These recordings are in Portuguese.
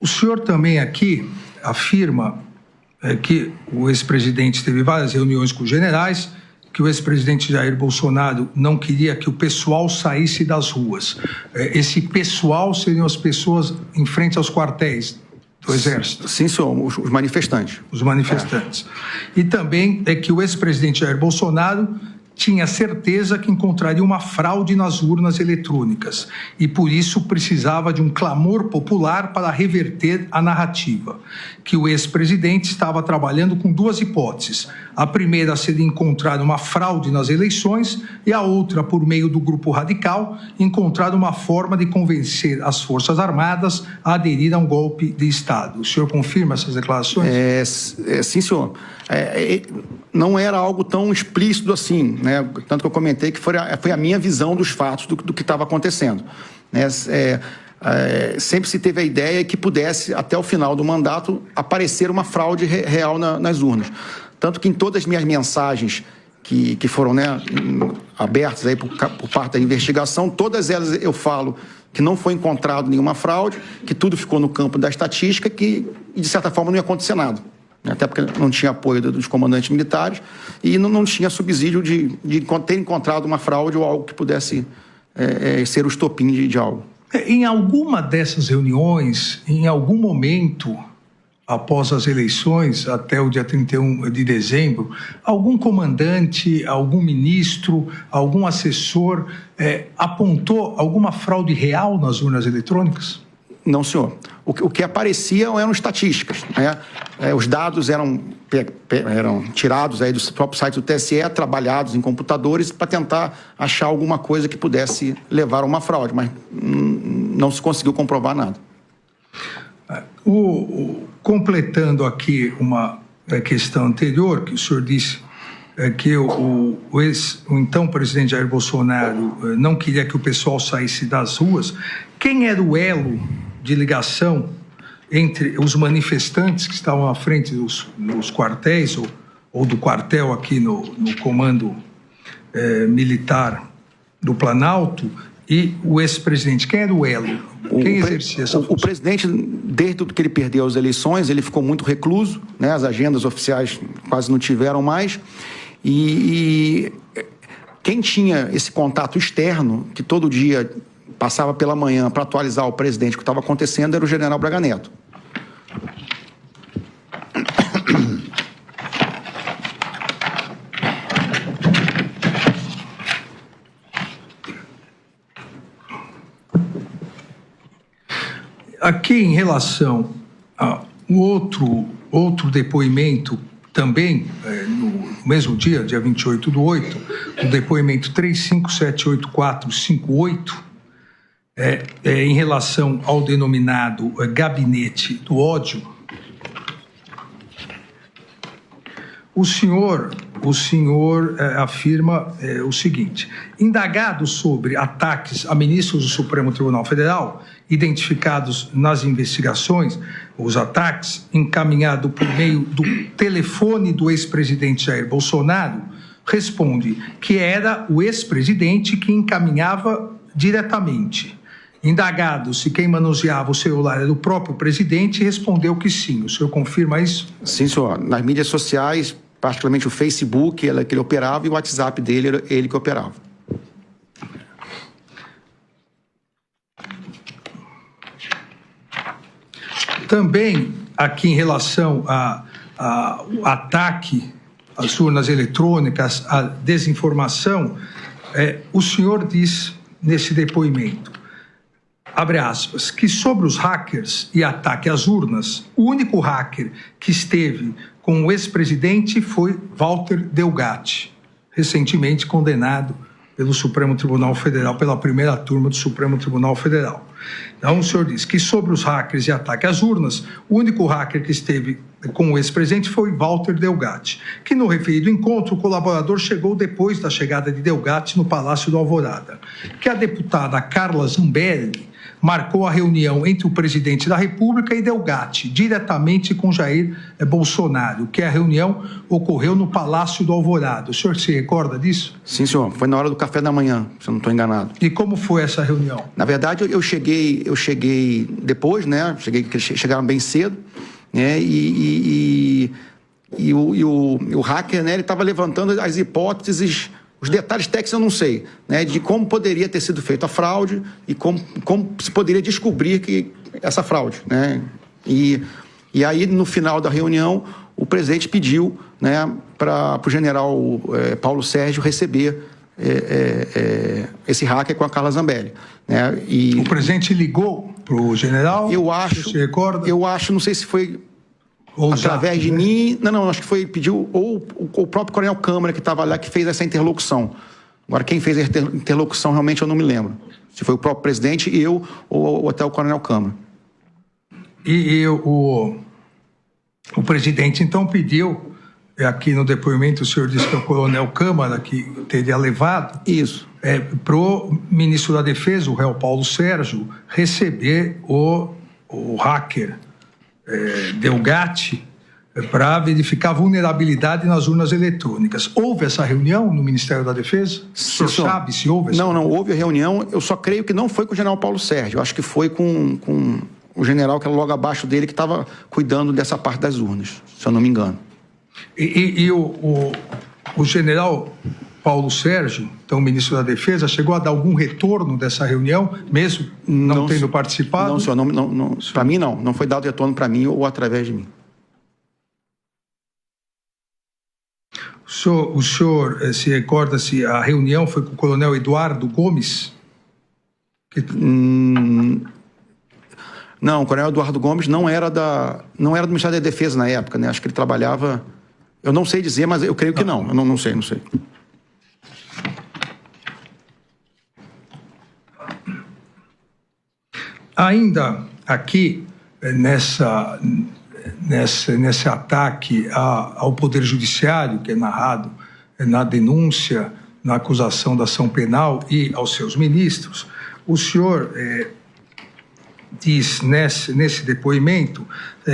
O senhor também aqui afirma que o ex-presidente teve várias reuniões com os generais, que o ex-presidente Jair Bolsonaro não queria que o pessoal saísse das ruas. Esse pessoal seriam as pessoas em frente aos quartéis do Exército? Sim, senhor, os manifestantes. Os manifestantes. E também é que o ex-presidente Jair Bolsonaro tinha certeza que encontraria uma fraude nas urnas eletrônicas e, por isso, precisava de um clamor popular para reverter a narrativa, que o ex-presidente estava trabalhando com duas hipóteses. A primeira seria encontrar uma fraude nas eleições e a outra, por meio do grupo radical, encontrar uma forma de convencer as Forças Armadas a aderir a um golpe de Estado. O senhor confirma essas declarações? Sim, senhor. Não era algo tão explícito assim, né? Tanto que eu comentei que foi a minha visão dos fatos do que estava acontecendo, né? Sempre se teve a ideia que pudesse, até o final do mandato, aparecer uma fraude real nas urnas. Tanto que em todas as minhas mensagens que foram, né, abertas aí por parte da investigação, todas elas eu falo que não foi encontrado nenhuma fraude, que tudo ficou no campo da estatística, que de certa forma não ia acontecer nada. Até porque não tinha apoio dos comandantes militares e não tinha subsídio de ter encontrado uma fraude ou algo que pudesse ser o estopim de algo. Em alguma dessas reuniões, em algum momento, após as eleições, até o dia 31 de dezembro, algum comandante, algum ministro, algum assessor apontou alguma fraude real nas urnas eletrônicas? Não, senhor. O que apareciam eram estatísticas, né? Os dados eram tirados aí do próprio site do TSE, trabalhados em computadores para tentar achar alguma coisa que pudesse levar a uma fraude, mas não se conseguiu comprovar nada. Completando aqui uma questão anterior, que o senhor disse que o então presidente Jair Bolsonaro não queria que o pessoal saísse das ruas, quem era o elo de ligação entre os manifestantes que estavam à frente dos quartéis ou do quartel aqui no comando militar do Planalto e o ex-presidente? Quem era o elo? Quem exercia essa função? O presidente, desde que ele perdeu as eleições, ele ficou muito recluso, né? As agendas oficiais quase não tiveram mais. E quem tinha esse contato externo, que todo dia passava pela manhã para atualizar o presidente o que estava acontecendo, era o general Braga Neto. Aqui, em relação a outro depoimento, também no mesmo dia 28/8, o depoimento 35784458, em relação ao denominado gabinete do ódio, o senhor afirma o seguinte: indagado sobre ataques a ministros do Supremo Tribunal Federal, identificados nas investigações, os ataques encaminhados por meio do telefone do ex-presidente Jair Bolsonaro, responde que era o ex-presidente que encaminhava diretamente. Indagado se quem manuseava o celular era o próprio presidente, respondeu que sim. O senhor confirma isso? Sim, senhor. Nas mídias sociais, particularmente o Facebook, que ele operava, e o WhatsApp dele era ele que operava. Também, aqui em relação ao ataque às urnas eletrônicas, à desinformação, o senhor diz nesse depoimento, abre aspas, que sobre os hackers e ataque às urnas, o único hacker que esteve com o ex-presidente foi Walter Delgatti, recentemente condenado pelo Supremo Tribunal Federal, pela primeira turma do Supremo Tribunal Federal. Então, o senhor diz que sobre os hackers e ataque às urnas, o único hacker que esteve com o ex-presidente foi Walter Delgatti, que no referido encontro o colaborador chegou depois da chegada de Delgatti no Palácio do Alvorada, que a deputada Carla Zambelli marcou a reunião entre o presidente da República e Delgatti, diretamente com Jair Bolsonaro, que a reunião ocorreu no Palácio do Alvorada. O senhor se recorda disso? Sim, senhor. Foi na hora do café da manhã, se eu não estou enganado. E como foi essa reunião? Na verdade, eu cheguei depois, né? Chegaram bem cedo, né? E o hacker, né? Ele estava levantando as hipóteses. Os detalhes técnicos eu não sei, né, de como poderia ter sido feita a fraude e como se poderia descobrir que essa fraude, né? E aí, no final da reunião, o presidente pediu, né, para o general Paulo Sérgio receber esse hacker com a Carla Zambelli, né? O presidente ligou para o general? Eu acho. Você se recorda? Eu acho, não sei se foi através de mim. Não, acho que pediu ou o próprio Coronel Câmara, que estava lá, que fez essa interlocução. Agora, quem fez a interlocução, realmente eu não me lembro. Se foi o próprio presidente, eu ou até o Coronel Câmara. O presidente, então, pediu, aqui no depoimento o senhor disse que é o Coronel Câmara que teria levado. Isso. Para o ministro da Defesa, o réu Paulo Sérgio, receber o hacker Delgatti para verificar a vulnerabilidade nas urnas eletrônicas. Houve essa reunião no Ministério da Defesa? O senhor sabe se houve essa reunião? Não houve a reunião. Eu só creio que não foi com o general Paulo Sérgio. Eu acho que foi com o general que era logo abaixo dele, que estava cuidando dessa parte das urnas, se eu não me engano. E o general Paulo Sérgio, então ministro da Defesa, chegou a dar algum retorno dessa reunião, mesmo não tendo participado? Não, senhor, não, para mim não foi dado retorno para mim ou através de mim. O senhor se recorda se a reunião foi com o coronel Eduardo Gomes? Não, o coronel Eduardo Gomes não era do Ministério da Defesa na época, né? Acho que ele trabalhava... Eu não sei dizer, mas eu creio que não. Eu não sei. Ainda aqui, nesse ataque ao Poder Judiciário, que é narrado na denúncia, na acusação da ação penal e aos seus ministros, o senhor diz nesse depoimento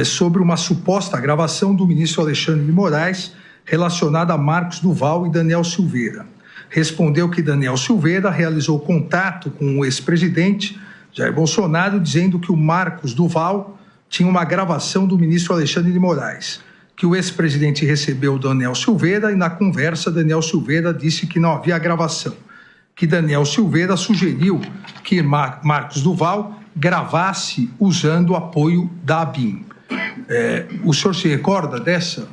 sobre uma suposta gravação do ministro Alexandre de Moraes relacionada a Marcos Duval e Daniel Silveira. Respondeu que Daniel Silveira realizou contato com o ex-presidente Jair Bolsonaro, dizendo que o Marcos Duval tinha uma gravação do ministro Alexandre de Moraes, que o ex-presidente recebeu Daniel Silveira e, na conversa, Daniel Silveira disse que não havia gravação, que Daniel Silveira sugeriu que Marcos Duval gravasse usando o apoio da ABIN. O senhor se recorda dessa?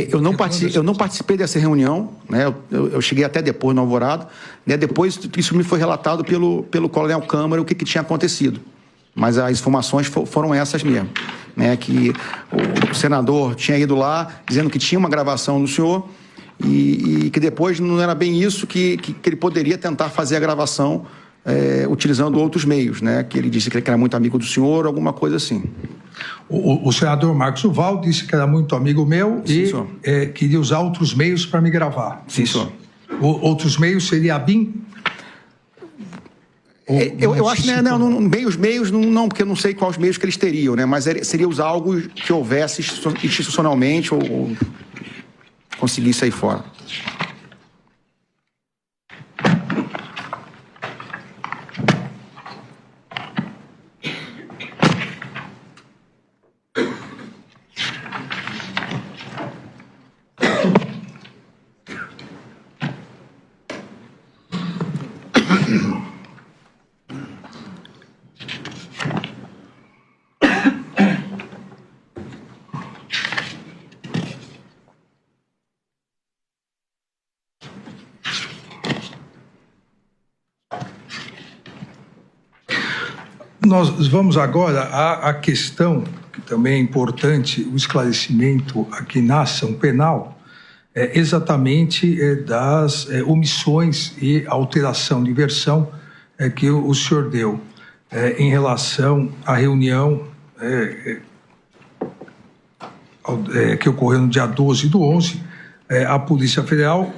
Eu não participei dessa reunião, né? Eu cheguei até depois no Alvorada, né? Depois isso me foi relatado pelo coronel Câmara o que tinha acontecido, mas as informações foram essas mesmo, né? Que o senador tinha ido lá dizendo que tinha uma gravação do senhor e que depois não era bem isso, que ele poderia tentar fazer a gravação utilizando outros meios, né? Que ele disse que era muito amigo do senhor, alguma coisa assim. O senador Marcos Duval disse que era muito amigo meu. Sim, e queria usar outros meios para me gravar. Sim, senhor. Outros meios seria a BIM? Eu acho que os meios não, porque eu não sei quais meios que eles teriam, né? Mas seria usar algo que houvesse institucionalmente ou conseguisse sair fora. Nós vamos agora à questão, que também é importante, o esclarecimento aqui na ação penal, exatamente das omissões e alteração de versão que o senhor deu em relação à reunião que ocorreu no dia 12/11, a Polícia Federal,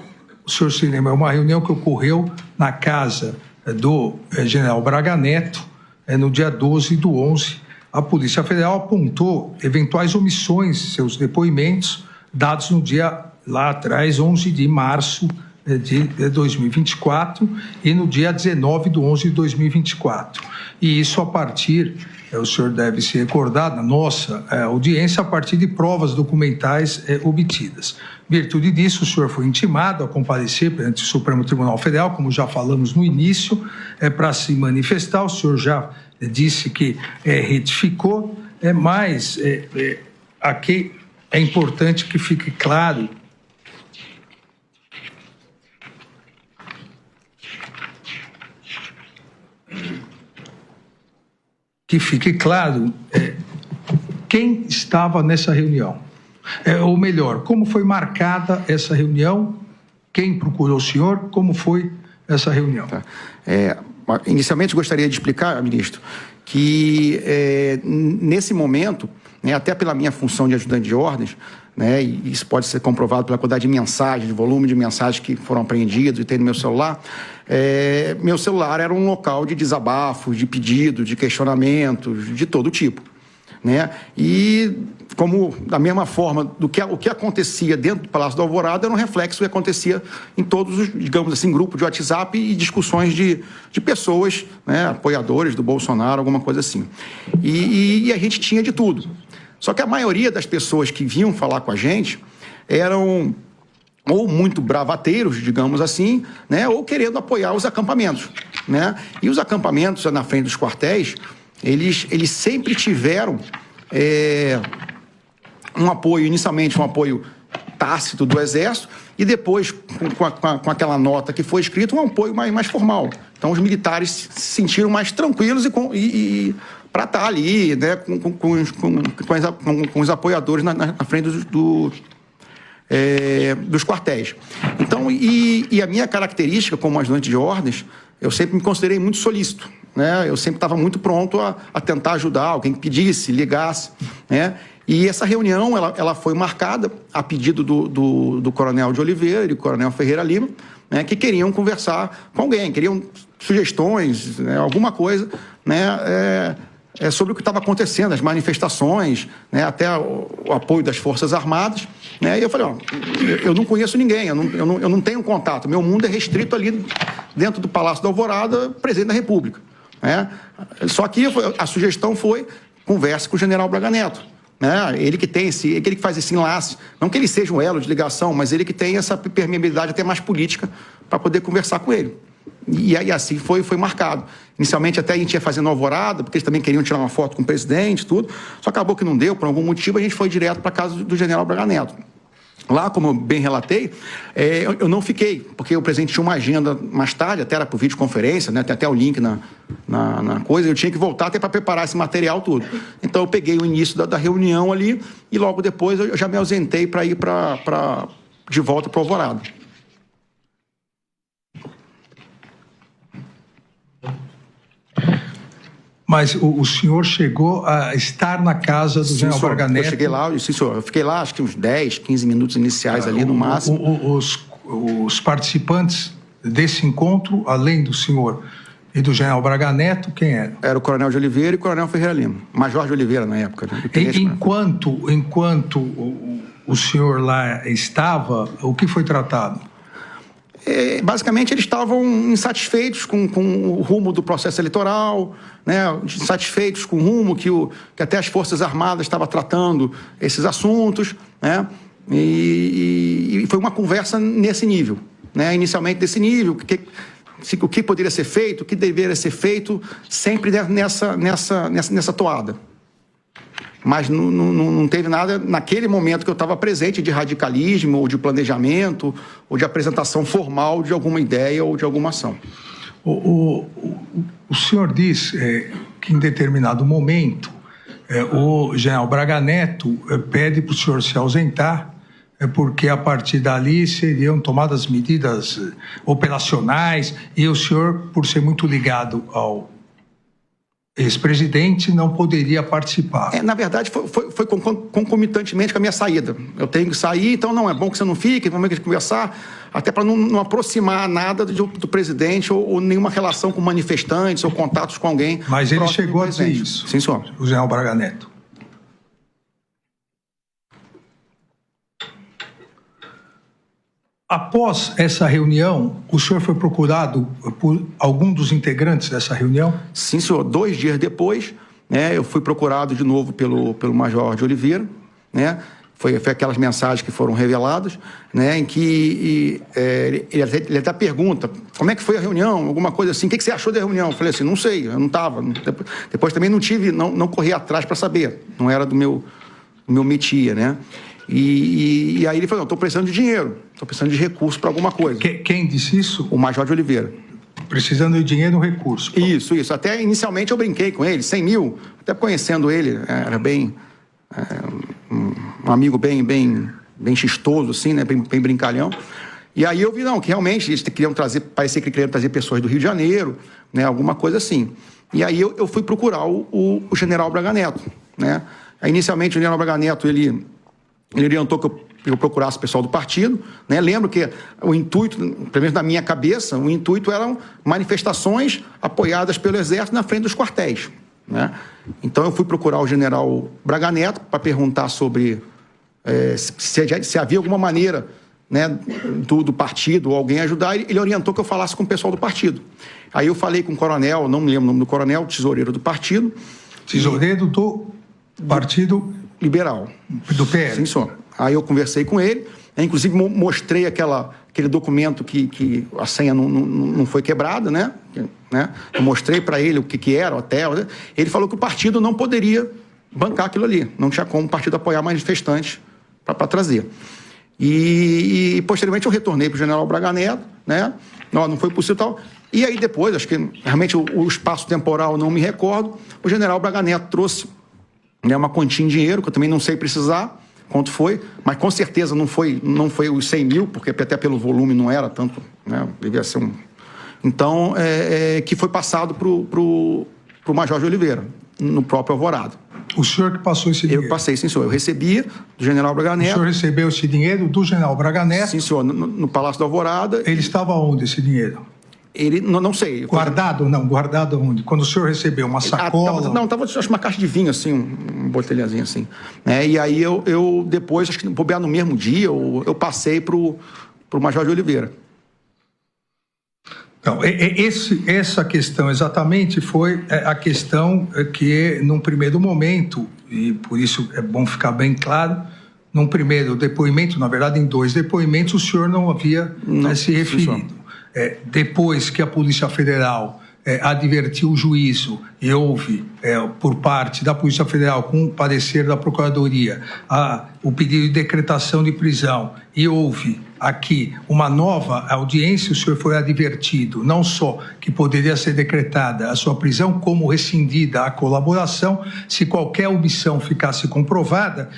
o senhor se lembra, é uma reunião que ocorreu na casa do general Braga Neto, no dia 12/11, a Polícia Federal apontou eventuais omissões em seus depoimentos dados no dia lá atrás, 11 de março de 2024 e no dia 19/11 de 2024. E isso a partir, o senhor deve se recordar, da nossa audiência, a partir de provas documentais obtidas. Em virtude disso, o senhor foi intimado a comparecer perante o Supremo Tribunal Federal, como já falamos no início, para se manifestar. O senhor já disse que retificou, mas aqui é importante que fique claro quem estava nessa reunião. Ou melhor, como foi marcada essa reunião, quem procurou o senhor, como foi essa reunião. Tá. Inicialmente, gostaria de explicar, ministro, que nesse momento, até pela minha função de ajudante de ordens, e isso pode ser comprovado pela quantidade de mensagens, de volume de mensagens que foram apreendidos e tem no meu celular. Meu celular era um local de desabafos, de pedidos, de questionamentos, de todo tipo. E como, da mesma forma, o que acontecia dentro do Palácio do Alvorada era um reflexo do que acontecia em todos os, digamos assim, grupos de WhatsApp e discussões de pessoas, apoiadores do Bolsonaro, alguma coisa assim. E a gente tinha de tudo. Só que a maioria das pessoas que vinham falar com a gente eram ou muito bravateiros, digamos assim, ou querendo apoiar os acampamentos. E os acampamentos na frente dos quartéis, eles sempre tiveram um apoio, inicialmente um apoio tácito do Exército, e depois, com aquela nota que foi escrita, um apoio mais formal. Então, os militares se sentiram mais tranquilos para estar ali, com os apoiadores na frente dos quartéis. Então, e a minha característica como ajudante de ordens, eu sempre me considerei muito solícito. Eu sempre estava muito pronto a tentar ajudar alguém que pedisse, ligasse. E essa reunião ela foi marcada a pedido do Coronel de Oliveira e do Coronel Ferreira Lima, que queriam conversar com alguém, queriam sugestões, alguma coisa, sobre o que estava acontecendo, as manifestações, até o apoio das Forças Armadas. E eu falei, eu não conheço ninguém, eu não tenho contato, meu mundo é restrito ali dentro do Palácio da Alvorada, presidente da República. Só que a sugestão foi, converse com o general Braga Neto. Ele que tem ele que faz esse enlace, não que ele seja um elo de ligação, mas ele que tem essa permeabilidade até mais política para poder conversar com ele. E aí assim foi marcado. Inicialmente até a gente ia fazer no Alvorada, porque eles também queriam tirar uma foto com o presidente, tudo. Só acabou que não deu, por algum motivo a gente foi direto para a casa do general Braga Neto. Lá, como eu bem relatei, eu não fiquei, porque o presidente tinha uma agenda mais tarde, até era por videoconferência, tem até o link na coisa, eu tinha que voltar até para preparar esse material tudo. Então eu peguei o início da reunião ali e logo depois eu já me ausentei para ir de volta para o Alvorada. Mas o senhor chegou a estar na casa do general Braga Neto? Eu cheguei lá, sim, senhor. Eu fiquei lá, acho que uns 10, 15 minutos iniciais ali no máximo. Os participantes desse encontro, além do senhor e do general Braga Neto, quem era? Era o Coronel de Oliveira e o Coronel Ferreira Lima. Major de Oliveira, na época. Enquanto o senhor lá estava, o que foi tratado? Basicamente, eles estavam insatisfeitos com o rumo do processo eleitoral, insatisfeitos com o rumo que até as Forças Armadas estavam tratando esses assuntos, e foi uma conversa nesse nível, inicialmente desse nível, o que poderia ser feito, o que deveria ser feito, sempre nessa toada. Mas não teve nada, naquele momento que eu estava presente, de radicalismo, ou de planejamento, ou de apresentação formal de alguma ideia ou de alguma ação. O senhor diz que em determinado momento o general Braga Neto pede para o senhor se ausentar, porque a partir dali seriam tomadas medidas operacionais, e o senhor, por ser muito ligado ao ex-presidente não poderia participar. Na verdade, foi concomitantemente com a minha saída. Eu tenho que sair, então não é bom que você não fique, vamos conversar, até para não aproximar nada do presidente ou nenhuma relação com manifestantes ou contatos com alguém. Mas ele chegou a dizer isso. Sim, senhor. O general Braga Neto. Após essa reunião, o senhor foi procurado por algum dos integrantes dessa reunião? Sim, senhor. 2 dias depois, né, eu fui procurado de novo pelo Major de Oliveira, né? Foi aquelas mensagens que foram reveladas, né, em que ele até pergunta, como é que foi a reunião, alguma coisa assim, o que você achou da reunião? Eu falei assim, não sei, eu não estava. Depois também não corri atrás para saber, não era do meu métier, né? E aí ele falou, estou precisando de dinheiro, estou precisando de recurso para alguma coisa. Quem disse isso? O Major de Oliveira. Precisando de dinheiro e recurso. Isso. Até inicialmente eu brinquei com ele, 100 mil, até conhecendo ele, era bem... um amigo bem chistoso, assim, né? Bem brincalhão. E aí eu vi, não, que realmente eles queriam trazer, parecia que queriam trazer pessoas do Rio de Janeiro, né? Alguma coisa assim. E aí eu fui procurar o general Braga Neto, né? Aí, inicialmente o general Braga Neto, ele orientou que eu procurasse o pessoal do partido, né? Lembro que o intuito, pelo menos na minha cabeça, o intuito eram manifestações apoiadas pelo Exército na frente dos quartéis, né? Então eu fui procurar o general Braga Neto para perguntar sobre se havia alguma maneira, né, do partido ou alguém ajudar. Ele orientou que eu falasse com o pessoal do partido. Aí eu falei com o coronel, não me lembro o nome do coronel, tesoureiro do partido. Tesoureiro do Partido Liberal. Do PL. Sim, senhor. Aí eu conversei com ele, inclusive mostrei aquele documento que a senha não foi quebrada, né? Eu mostrei para ele o que era o hotel, né? Ele falou que o partido não poderia bancar aquilo ali, não tinha como o partido apoiar manifestantes para trazer. E posteriormente eu retornei para o general Braga Neto, né? Não foi possível tal. E aí depois, acho que realmente o espaço temporal não me recordo, o general Braga Neto trouxe, né, uma quantia em dinheiro, que eu também não sei precisar quanto foi, mas com certeza não foi os 100 mil, porque até pelo volume não era tanto, né? Devia ser um... Então, que foi passado para o Major de Oliveira, no próprio Alvorada. O senhor que passou esse dinheiro? Eu passei, sim, senhor. Eu recebi do general Braga Neto. O senhor recebeu esse dinheiro do general Braga Neto? Sim, senhor, no Palácio do Alvorada. Ele estava onde, esse dinheiro? Ele, não sei. Guardado? Não, guardado onde? Quando o senhor recebeu uma sacola? Estava acho uma caixa de vinho, assim, um botelhazinho assim. E aí eu depois, acho que bobear no mesmo dia, eu passei para o Major de Oliveira. Então, essa questão exatamente foi a questão que, num primeiro momento, e por isso é bom ficar bem claro, num primeiro depoimento, na verdade em 2 depoimentos, o senhor não havia se referido. Depois que a Polícia Federal advertiu o juízo e houve, por parte da Polícia Federal, com o parecer da Procuradoria, o pedido de decretação de prisão e houve aqui uma nova audiência, o senhor foi advertido não só que poderia ser decretada a sua prisão, como rescindida a colaboração, se qualquer omissão ficasse comprovada.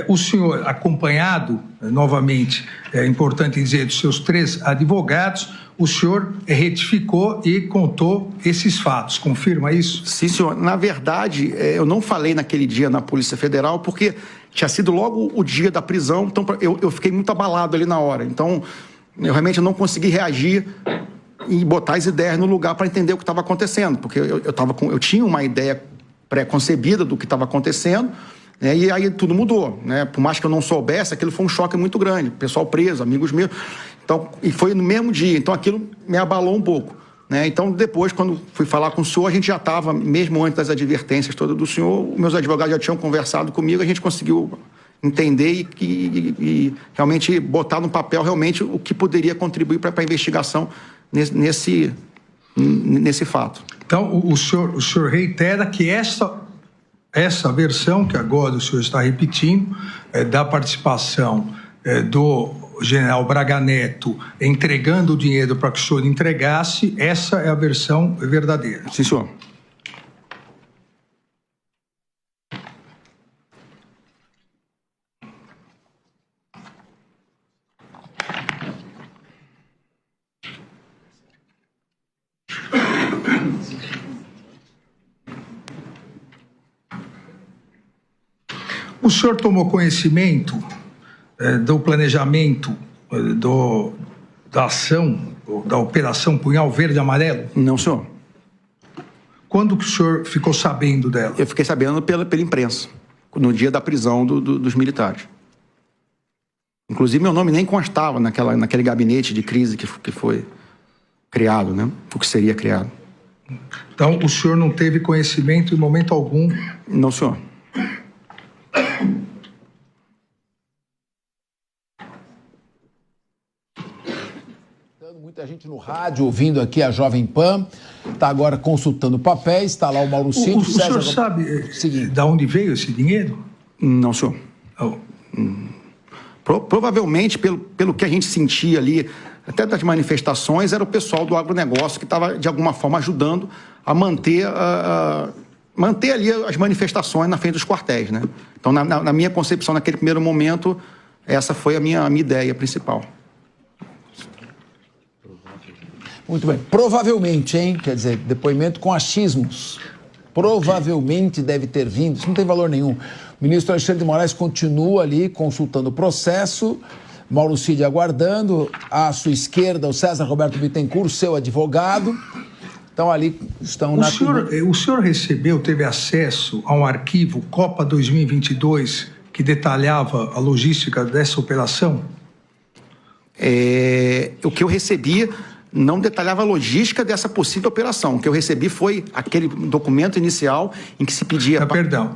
O senhor, acompanhado, novamente, é importante dizer, dos seus 3 advogados, o senhor retificou e contou esses fatos. Confirma isso? Sim, senhor. Na verdade, eu não falei naquele dia na Polícia Federal, porque tinha sido logo o dia da prisão, então eu fiquei muito abalado ali na hora. Então, eu realmente não consegui reagir e botar as ideias no lugar para entender o que estava acontecendo, porque eu tinha uma ideia pré-concebida do que estava acontecendo, né, e aí tudo mudou, né? Por mais que eu não soubesse, aquilo foi um choque muito grande. Pessoal preso, amigos meus. Então, e foi no mesmo dia, então aquilo me abalou um pouco, né? Então, depois, quando fui falar com o senhor, a gente já estava, mesmo antes das advertências todas do senhor, meus advogados já tinham conversado comigo, a gente conseguiu entender e realmente botar no papel realmente o que poderia contribuir para a investigação nesse fato. Então, o senhor reitera que essa versão que agora o senhor está repetindo, da participação do general Braga Neto entregando o dinheiro para que o senhor entregasse, essa é a versão verdadeira. Sim, senhor. O senhor tomou conhecimento do planejamento da ação, da Operação Punhal Verde e Amarelo? Não, senhor. Quando que o senhor ficou sabendo dela? Eu fiquei sabendo pela imprensa, no dia da prisão dos militares. Inclusive, meu nome nem constava naquele gabinete de crise que foi criado, né? O que seria criado. Então, o senhor não teve conhecimento em momento algum? Não, senhor. Muita gente no rádio ouvindo aqui a Jovem Pan, está agora consultando papéis, está lá o Mauro Cid. O senhor sabe de onde veio esse dinheiro? Não, senhor. Oh. Provavelmente, pelo que a gente sentia ali, até das manifestações, era o pessoal do agronegócio que estava, de alguma forma, ajudando a manter ali as manifestações na frente dos quartéis, né? Então, na minha concepção, naquele primeiro momento, essa foi a minha ideia principal. Muito bem. Provavelmente, hein? Quer dizer, depoimento com achismos. Provavelmente deve ter vindo. Isso não tem valor nenhum. O ministro Alexandre de Moraes continua ali consultando o processo. Mauro Cid aguardando. À sua esquerda, o César Roberto Bittencourt, seu advogado. Então, ali estão o senhor teve acesso a um arquivo Copa 2022 que detalhava a logística dessa operação? O que eu recebi não detalhava a logística dessa possível operação. O que eu recebi foi aquele documento inicial em que se pedia... Perdão,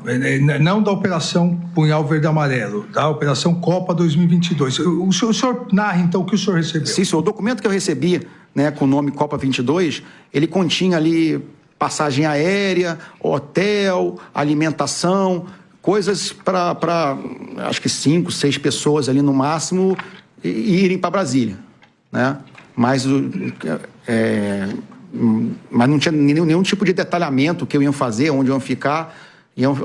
não da Operação Punhal Verde e Amarelo, da Operação Copa 2022. O senhor narra, então, o que o senhor recebeu? Sim, senhor. O documento que eu recebi, né, com o nome Copa 22, ele continha ali passagem aérea, hotel, alimentação, coisas para acho que 5, 6 pessoas ali no máximo irem para Brasília, né? Mas não tinha nenhum tipo de detalhamento que eu ia fazer, onde eu ia ficar.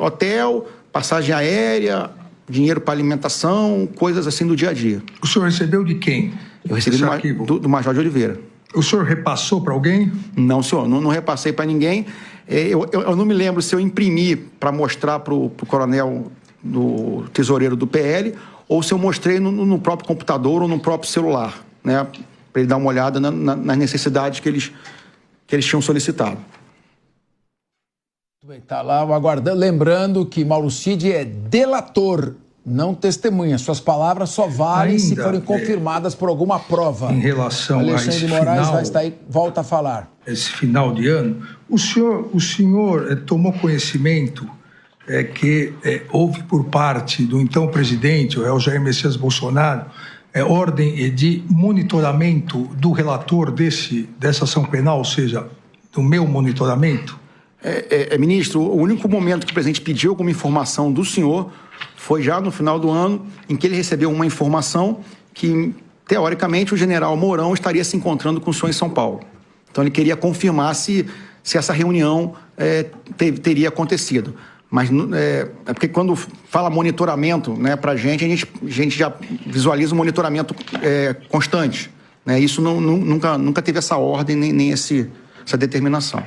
Hotel, passagem aérea, dinheiro para alimentação, coisas assim do dia a dia. O senhor recebeu de quem? Eu recebi do Major de Oliveira. O senhor repassou para alguém? Não, senhor, não repassei para ninguém. Eu não me lembro se eu imprimi para mostrar para o coronel do tesoureiro do PL ou se eu mostrei no próprio computador ou no próprio celular, né? Para ele dar uma olhada nas necessidades que eles tinham solicitado. Muito bem, está lá aguardando. Lembrando que Mauro Cid é delator, não testemunha. Suas palavras só valem se forem confirmadas por alguma prova. Em relação a esse Alexandre de Moraes vai estar aí, volta a falar. Esse final de ano, o senhor tomou conhecimento que houve por parte do então presidente, o Jair Messias Bolsonaro, ordem de monitoramento do relator dessa ação penal, ou seja, do meu monitoramento? Ministro, o único momento que o presidente pediu alguma informação do senhor foi já no final do ano, em que ele recebeu uma informação que, teoricamente, o general Mourão estaria se encontrando com o senhor em São Paulo. Então, ele queria confirmar se essa reunião teria acontecido. Mas porque quando fala monitoramento, né, para a gente já visualiza um monitoramento constante, né? Isso nunca teve essa ordem nem essa determinação.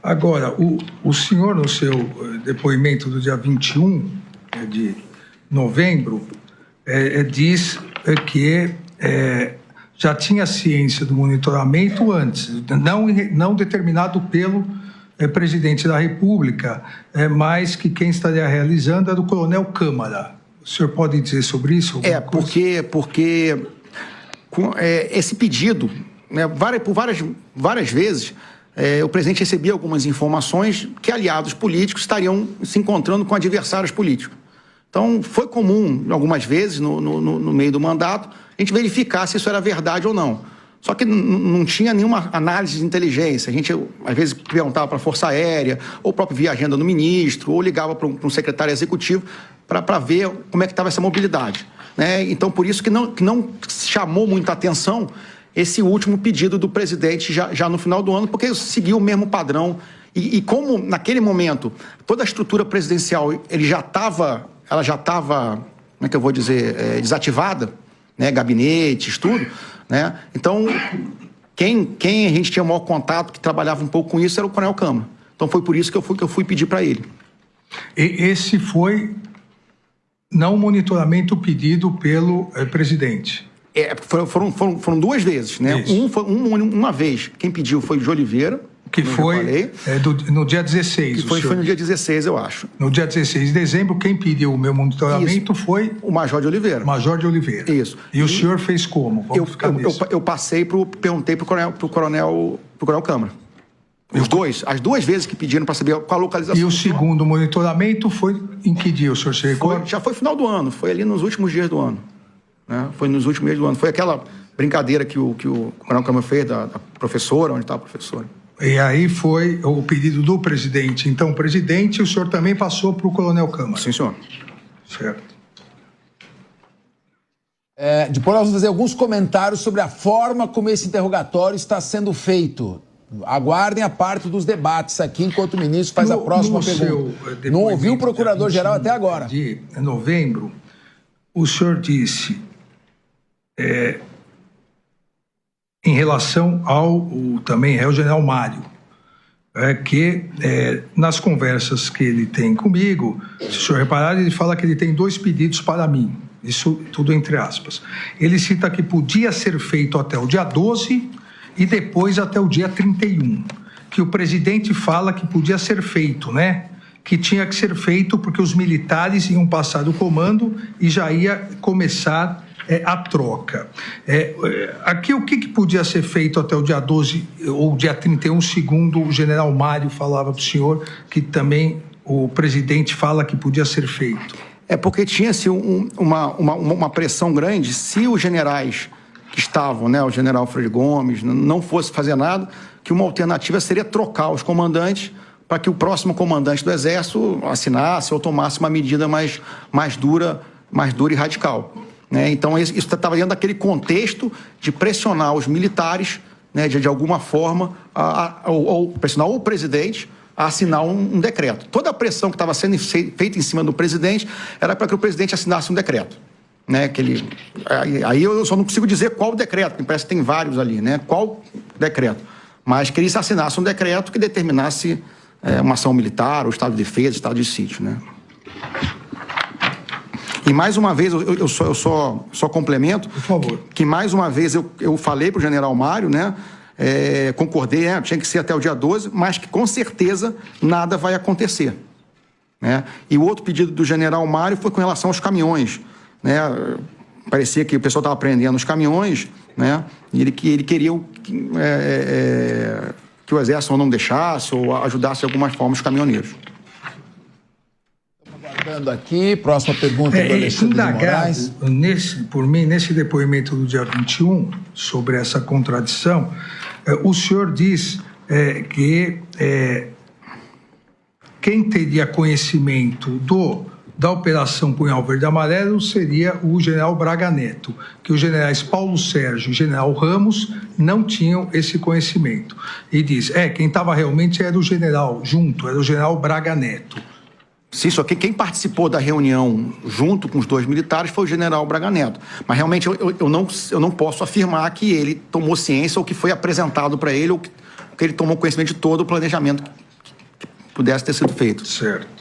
Agora, o senhor, no seu depoimento do dia 21 de novembro, diz que já tinha ciência do monitoramento antes, não determinado pelo presidente da República, mas que quem estaria realizando era o coronel Câmara. O senhor pode dizer sobre isso? Porque esse pedido, né, por várias vezes, o presidente recebia algumas informações que aliados políticos estariam se encontrando com adversários políticos. Então, foi comum, algumas vezes, no meio do mandato, a gente verificar se isso era verdade ou não. Só que não tinha nenhuma análise de inteligência. A gente, às vezes, perguntava para a Força Aérea, ou próprio via agenda do ministro, ou ligava para um secretário executivo para ver como é que estava essa mobilidade, né? Então, por isso que não chamou muita atenção esse último pedido do presidente já no final do ano, porque seguiu o mesmo padrão. E como, naquele momento, toda a estrutura presidencial ela já estava, como é que eu vou dizer, desativada, né? Gabinetes, tudo, né? Então, quem a gente tinha o maior contato, que trabalhava um pouco com isso, era o coronel Câmara. Então, foi por isso que eu fui pedir para ele. Esse foi não o monitoramento pedido pelo presidente. Foram 2 vezes, né? Uma vez, quem pediu foi o de Oliveira, que foi no dia 16. Que foi no dia 16, eu acho. No dia 16 de dezembro, quem pediu o meu monitoramento foi... o Major de Oliveira. Major de Oliveira. Isso. E o senhor fez como? Eu perguntei pro coronel Câmara. As 2 vezes que pediram para saber qual a localização. E o segundo monitoramento foi em que dia, o senhor se recorda? Já foi final do ano, foi ali nos últimos dias do ano. Né? Foi nos últimos dias do ano. Foi aquela brincadeira que o coronel Câmara fez da professora, onde está a professora. E aí foi o pedido do presidente. Então, o presidente, o senhor também passou para o coronel Câmara. Sim, senhor. Certo. Depois nós vamos fazer alguns comentários sobre a forma como esse interrogatório está sendo feito. Aguardem a parte dos debates aqui, enquanto o ministro faz a próxima pergunta. Não ouviu o procurador-geral até agora. De novembro, o senhor disse... em relação ao também réu general Mário, que nas conversas que ele tem comigo, se o senhor reparar, ele fala que ele tem 2 pedidos para mim, isso tudo entre aspas. Ele cita que podia ser feito até o dia 12 e depois até o dia 31, que o presidente fala que podia ser feito, né? Que tinha que ser feito porque os militares iam passar do comando e já ia começar a troca. Aqui o que podia ser feito até o dia 12 ou dia 31, segundo o general Mário falava para o senhor, que também o presidente fala que podia ser feito? Porque tinha-se uma pressão grande, se os generais que estavam, né, o general Freire Gomes, não fosse fazer nada, que uma alternativa seria trocar os comandantes para que o próximo comandante do Exército assinasse ou tomasse uma medida mais dura e radical. Né? Então, isso estava dentro daquele contexto de pressionar os militares, né, de alguma forma, ou pressionar o presidente a assinar um decreto. Toda a pressão que estava sendo feita em cima do presidente era para que o presidente assinasse um decreto. Né, aí eu só não consigo dizer qual decreto, porque parece que tem vários ali, né? Qual decreto? Mas que ele assinasse um decreto que determinasse uma ação militar, o estado de defesa, estado de sítio, né? E mais uma vez, eu só complemento. Por favor. Que mais uma vez eu falei para o general Mário, né? Concordei, tinha que ser até o dia 12, mas que com certeza nada vai acontecer. Né? E o outro pedido do general Mário foi com relação aos caminhões. Né? Parecia que o pessoal estava prendendo os caminhões, né? E ele queria que o Exército não deixasse ou ajudasse de alguma forma os caminhoneiros. Aguardando aqui, próxima pergunta do Alexandre de Moraes. Por mim, nesse depoimento do dia 21, sobre essa contradição, o senhor diz que quem teria conhecimento da Operação Punhal Verde e Amarelo seria o general Braga Neto, que os generais Paulo Sérgio e general Ramos não tinham esse conhecimento. E diz, quem estava realmente era o general Braga Neto. Sim, só que quem participou da reunião junto com os 2 militares foi o general Braga Neto. Mas realmente eu não posso afirmar que ele tomou ciência ou que foi apresentado para ele ou que ele tomou conhecimento de todo o planejamento que pudesse ter sido feito. Certo.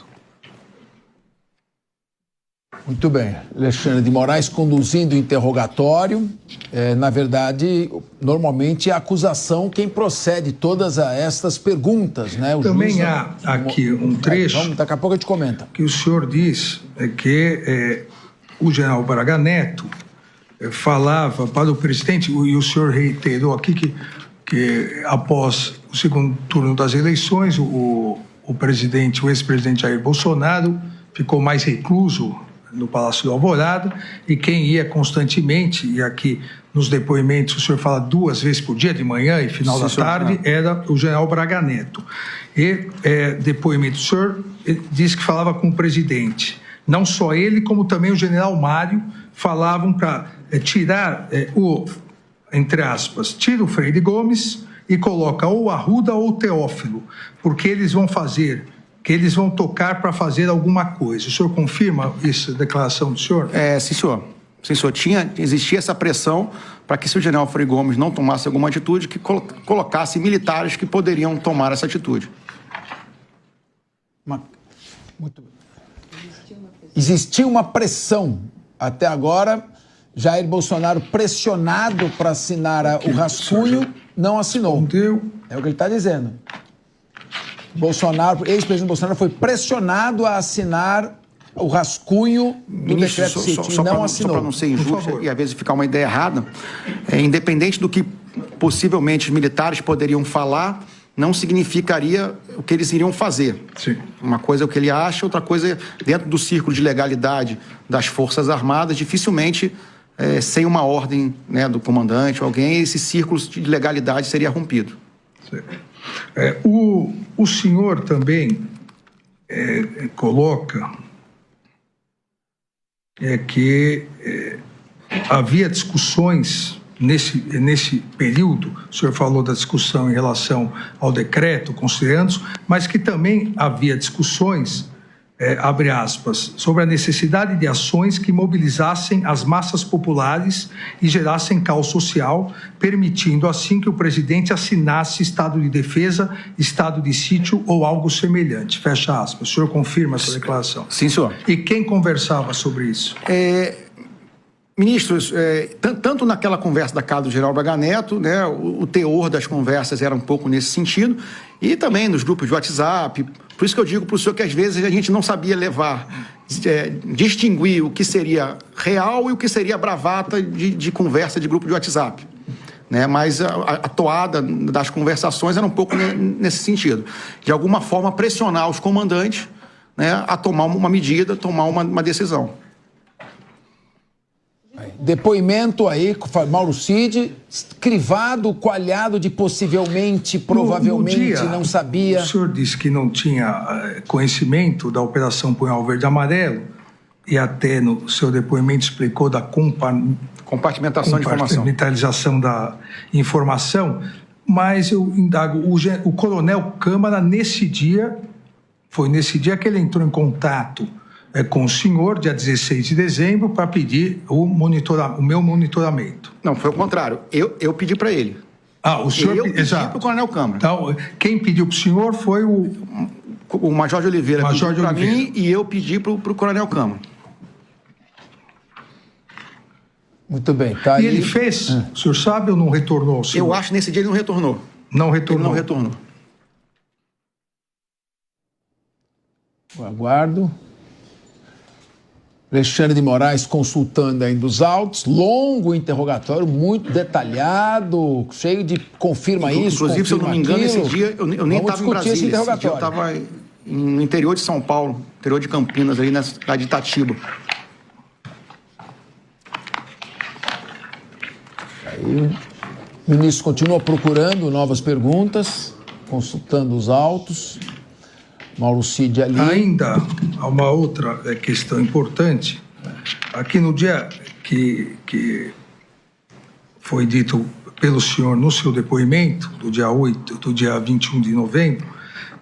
Muito bem. Alexandre de Moraes conduzindo o interrogatório. Na verdade, normalmente é a acusação quem procede todas estas perguntas, né? Também há aqui um trecho... daqui a pouco a gente comenta. Que o senhor diz que o general Braga Neto falava para o presidente, e o senhor reiterou aqui que após o segundo turno das eleições, o ex-presidente Jair Bolsonaro ficou mais recluso no Palácio do Alvorada, e quem ia constantemente, e aqui nos depoimentos o senhor fala 2 vezes por dia, de manhã e final da tarde, era o general Braga Neto. E depoimento do senhor disse que falava com o presidente. Não só ele, como também o general Mário falavam para tirar entre aspas, tira o Freire Gomes e coloca ou Arruda ou Teófilo, porque eles vão tocar para fazer alguma coisa. O senhor confirma essa declaração do senhor? Sim, senhor. Sim, senhor. Existia essa pressão para que, se o general Freire Gomes não tomasse alguma atitude, que colocasse militares que poderiam tomar essa atitude. Muito bem. Existia uma pressão. Até agora, Jair Bolsonaro pressionado para assinar o rascunho, não assinou. É o que ele está dizendo. Bolsonaro, ex-presidente Bolsonaro foi pressionado a assinar o rascunho do decreto Cid e não assinou. Só para não ser injusto e às vezes ficar uma ideia errada, independente do que possivelmente os militares poderiam falar, não significaria o que eles iriam fazer. Sim. Uma coisa é o que ele acha, outra coisa é dentro do círculo de legalidade das Forças Armadas, dificilmente, sem uma ordem, né, do comandante ou alguém, esse círculo de legalidade seria rompido. O senhor também coloca que havia discussões nesse período, o senhor falou da discussão em relação ao decreto, considerando, mas que também havia discussões, abre aspas, sobre a necessidade de ações que mobilizassem as massas populares e gerassem caos social, permitindo assim que o presidente assinasse estado de defesa, estado de sítio ou algo semelhante. Fecha aspas. O senhor confirma essa declaração? Sim, senhor. E quem conversava sobre isso? Ministros, tanto naquela conversa da casa do general Braga Neto, né, o teor das conversas era um pouco nesse sentido, e também nos grupos de WhatsApp. Por isso que eu digo para o senhor que às vezes a gente não sabia distinguir o que seria real e o que seria bravata de conversa de grupo de WhatsApp. Né? Mas a toada das conversações era um pouco nesse sentido. De alguma forma pressionar os comandantes, né, a tomar uma medida, tomar uma decisão. Depoimento aí, Mauro Cid, crivado, coalhado de possivelmente, provavelmente, no dia, não sabia. O senhor disse que não tinha conhecimento da Operação Punhal Verde e Amarelo e até no seu depoimento explicou da compartimentação de informação. Compartimentalização da informação, mas eu indago, o coronel Câmara, foi nesse dia que ele entrou em contato com o senhor, dia 16 de dezembro, para pedir o meu monitoramento. Não, foi o contrário. Eu pedi para ele. O senhor... Eu pedi para o coronel Câmara. Então, quem pediu para o senhor foi o Major de Oliveira pediu para mim e eu pedi para o coronel Câmara. Muito bem. Tá e aí. ele fez? O senhor sabe ou não retornou ao senhor? Eu acho que nesse dia ele não retornou. Não retornou? Ele não retornou. Eu aguardo. Alexandre de Moraes consultando ainda os autos, longo interrogatório, muito detalhado, cheio de confirma isso, inclusive, se eu não me engano, aquilo. esse dia eu nem estava em Brasília, esse dia eu estava no interior de São Paulo, interior de Campinas, ali na cidade de Itatiba. Aí, o ministro continua procurando novas perguntas, consultando os autos. Mauro Cid ali. Ainda há uma outra questão importante. Aqui no dia que foi dito pelo senhor no seu depoimento, do dia 21 de novembro,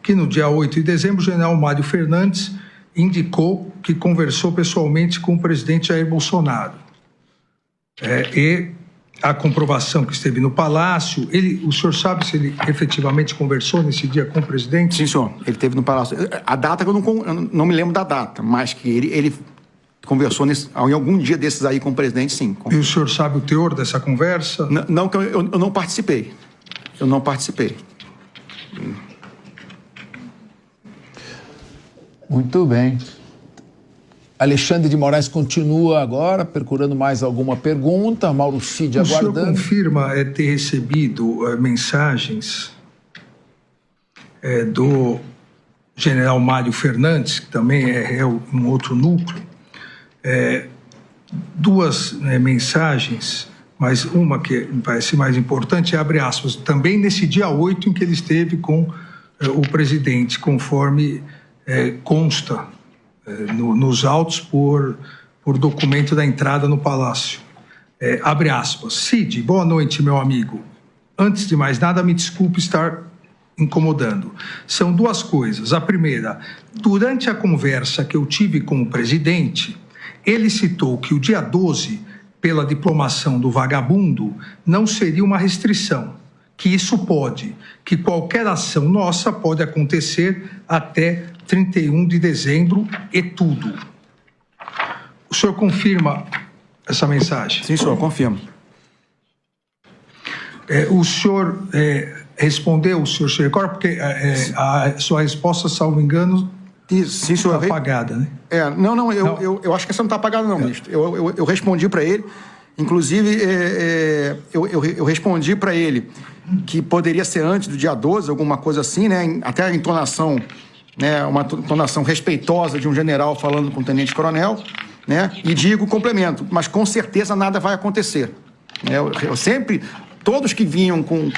que no dia 8 de dezembro o general Mário Fernandes indicou que conversou pessoalmente com o presidente Jair Bolsonaro. E a comprovação que esteve no Palácio, o senhor sabe se ele efetivamente conversou nesse dia com o presidente? Sim, senhor. Ele esteve no Palácio. A data que eu não me lembro da data, mas que ele conversou em algum dia desses aí com o presidente, sim. E o senhor sabe o teor dessa conversa? Não, que eu não participei. Eu não participei. Muito bem. Alexandre de Moraes continua agora, procurando mais alguma pergunta. Mauro Cid aguardando. O senhor confirma ter recebido mensagens do general Mário Fernandes, que também é réu em um outro núcleo, duas mensagens, mas uma que me parece mais importante, abre aspas, também nesse dia 8 em que ele esteve com o presidente, conforme consta nos autos por documento da entrada no Palácio. Abre aspas. Cid, boa noite, meu amigo. Antes de mais nada, me desculpe estar incomodando. São duas coisas. A primeira, durante a conversa que eu tive com o presidente, ele citou que o dia 12, pela diplomação do vagabundo, não seria uma restrição, que isso pode, que qualquer ação nossa pode acontecer até 31 de dezembro e tudo. O senhor confirma essa mensagem? Sim, senhor, confirmo. O senhor respondeu, o senhor se recorda? Porque a sua resposta, salvo engano, Sim, senhor. está apagada, né? Eu acho que essa não está apagada, não, ministro. Eu respondi para ele, inclusive, eu respondi para ele que poderia ser antes do dia 12, alguma coisa assim, né? Até a entonação, né? Uma entonação respeitosa de um general falando com o tenente-coronel, né? E digo, complemento, mas com certeza nada vai acontecer. Eu sempre, todos que vinham com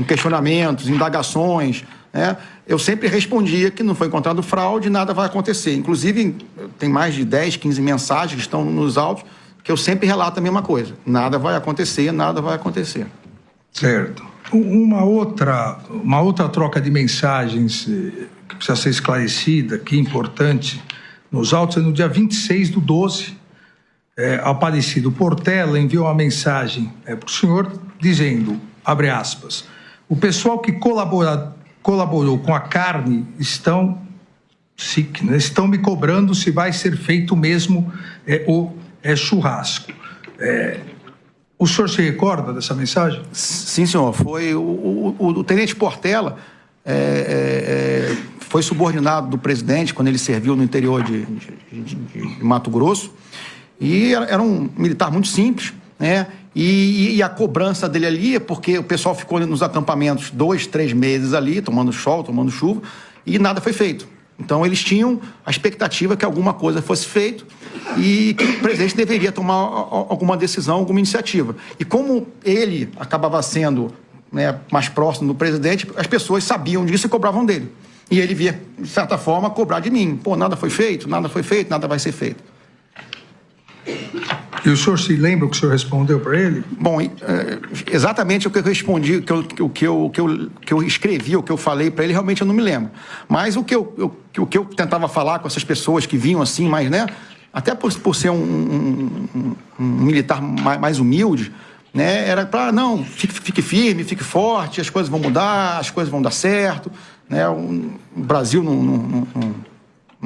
questionamentos, indagações, né? Eu sempre respondia que não foi encontrado fraude, nada vai acontecer. Inclusive, tem mais de 10, 15 mensagens que estão nos autos que eu sempre relato a mesma coisa. Nada vai acontecer, nada vai acontecer. Certo. Uma outra troca de mensagens que precisa ser esclarecida, que é importante, nos autos, é no dia 26/12, Aparecido Portela enviou uma mensagem para o senhor dizendo, abre aspas, o pessoal que colaborou com a carne estão me cobrando se vai ser feito mesmo o churrasco. O senhor se recorda dessa mensagem? Sim, senhor. Foi o tenente Portela foi subordinado do presidente quando ele serviu no interior de Mato Grosso, e era um militar muito simples, né? E a cobrança dele ali é porque o pessoal ficou nos acampamentos 2, 3 meses ali, tomando sol, tomando chuva, e nada foi feito. Então, eles tinham a expectativa que alguma coisa fosse feita e que o presidente deveria tomar alguma decisão, alguma iniciativa. E como ele acabava sendo, né, mais próximo do presidente, as pessoas sabiam disso e cobravam dele. E ele via, de certa forma, cobrar de mim. Pô, nada foi feito, nada vai ser feito. E o senhor se lembra o que o senhor respondeu para ele? Bom, exatamente o que eu respondi, o que eu escrevi, o que eu falei para ele, realmente eu não me lembro. Mas o que eu tentava falar com essas pessoas que vinham assim, mas, né, até por ser um militar mais humilde, né, era para, não, fique firme, fique forte, as coisas vão mudar, as coisas vão dar certo, né, o Brasil não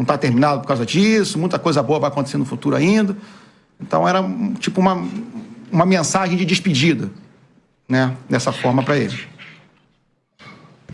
está terminado por causa disso, muita coisa boa vai acontecer no futuro ainda. Então, era tipo uma mensagem de despedida, né, dessa forma para eles.